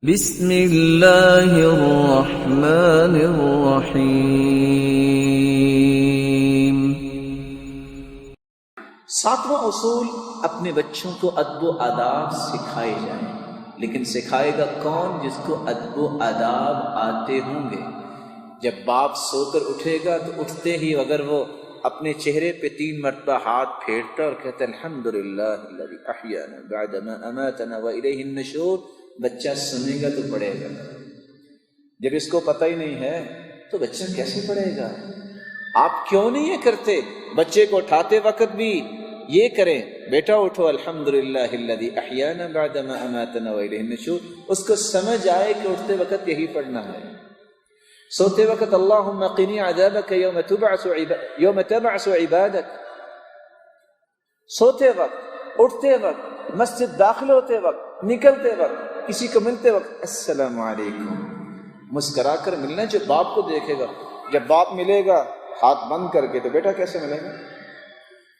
بسم اللہ الرحمن الرحیم۔ ساتواں اصول، اپنے بچوں کو ادب و آداب سکھائے جائیں، لیکن سکھائے گا کون؟ جس کو ادب و آداب آتے ہوں گے۔ جب باپ سو کر اٹھے گا تو اٹھتے ہی اگر وہ اپنے چہرے پہ 3 مرتبہ ہاتھ پھیرتا اور کہتا الحمدللہ الذی احیانا بعد ما اماتنا والیہ النشور، بچہ سنے گا تو پڑھے گا۔ جب اس کو پتہ ہی نہیں ہے تو بچہ کیسے پڑھے گا؟ آپ کیوں نہیں یہ کرتے؟ بچے کو اٹھاتے وقت بھی یہ کریں، بیٹا اٹھو الحمدللہ الذی احیانا بعد ما اماتنا والیہ النشور، اس کو سمجھ آئے کہ اٹھتے وقت یہی پڑھنا ہے۔ سوتے وقت اللہم قنی عذابک یوم تبعث عبادک، سوتے وقت، اٹھتے وقت، مسجد داخل ہوتے وقت، نکلتے وقت، کسی کو ملتے وقت السلام علیکم، مسکرا کر ملنا۔ جو باپ کو دیکھے گا، جب باپ ملے گا ہاتھ بند کر کے تو بیٹا کیسے ملے گا؟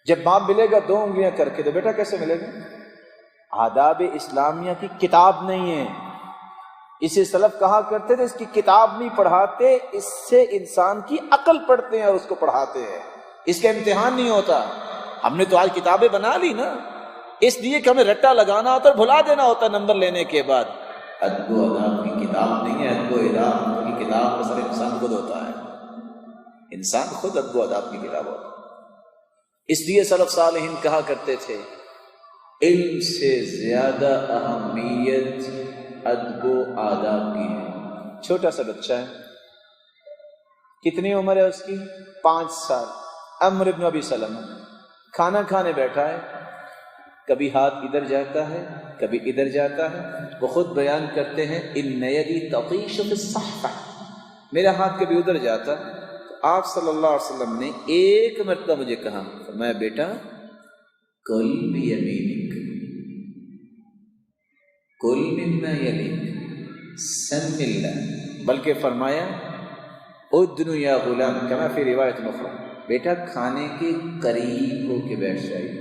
جب باپ ملے گا 2 انگلیاں کر کے تو بیٹا کیسے ملے گا؟ آداب اسلامیہ کی کتاب نہیں ہے، اسے سلف کہا کرتے تھے اس کی کتاب نہیں پڑھاتے، اس سے انسان کی عقل پڑھتے ہیں اور اس کو پڑھاتے ہیں، اس کا امتحان نہیں ہوتا۔ ہم نے تو آج کتابیں بنا لی نا، اس لیے کہ ہمیں رٹا لگانا ہوتا اور بھلا دینا ہوتا نمبر لینے کے بعد۔ ادب و آداب کی کتاب نہیں ہے، ادب و آداب کی کتاب اصل انسان خود ہوتا ہے، انسان خود ادب و آداب کی کتاب ہوتا ہے۔ اس لیے سلف صالحین کہا کرتے تھے علم سے زیادہ اہمیت ادب و آداب کی ہے۔ چھوٹا سا بچہ ہے، کتنی عمر ہے اس کی؟ 5 سال۔ عمرو بن ابی سلمہ کھانا کھانے بیٹھا ہے، کبھی ہاتھ ادھر جاتا ہے کبھی ادھر جاتا ہے۔ وہ خود بیان کرتے ہیں ان یدی تطیش فی الصحفہ، میرا ہاتھ کبھی ادھر جاتا۔ تو آپ صلی اللہ علیہ وسلم نے ایک مرتبہ مجھے کہا، فرمایا بیٹا کل بیمینک، کل مما یلیک، سم اللہ، بلکہ فرمایا ادنو یا غلام کما فی روایت اخری، بیٹا کھانے کے قریب ہو کے بیٹھ جائیے۔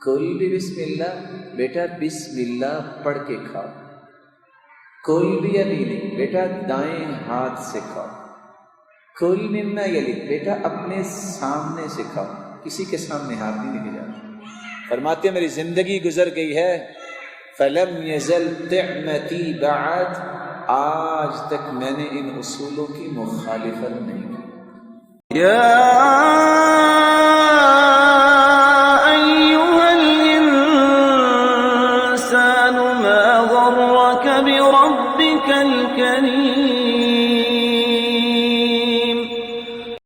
کل بھی بسم اللہ، بیٹا بسم اللہ پڑھ کے کھاؤ۔ کل بھی یمینک، بیٹا دائیں ہاتھ سے کھاؤ۔ کل مما یلیک، بیٹا اپنے سامنے سے کھاؤ، کسی کے سامنے ہاتھ نہیں لے جانا۔ فرماتے ہیں میری زندگی گزر گئی ہے، فلم یزل طعمتی بعد، آج تک میں نے ان اصولوں کی مخالفت نہیں کی۔ یا ایھا الانسان ما غرک بربک الکریم۔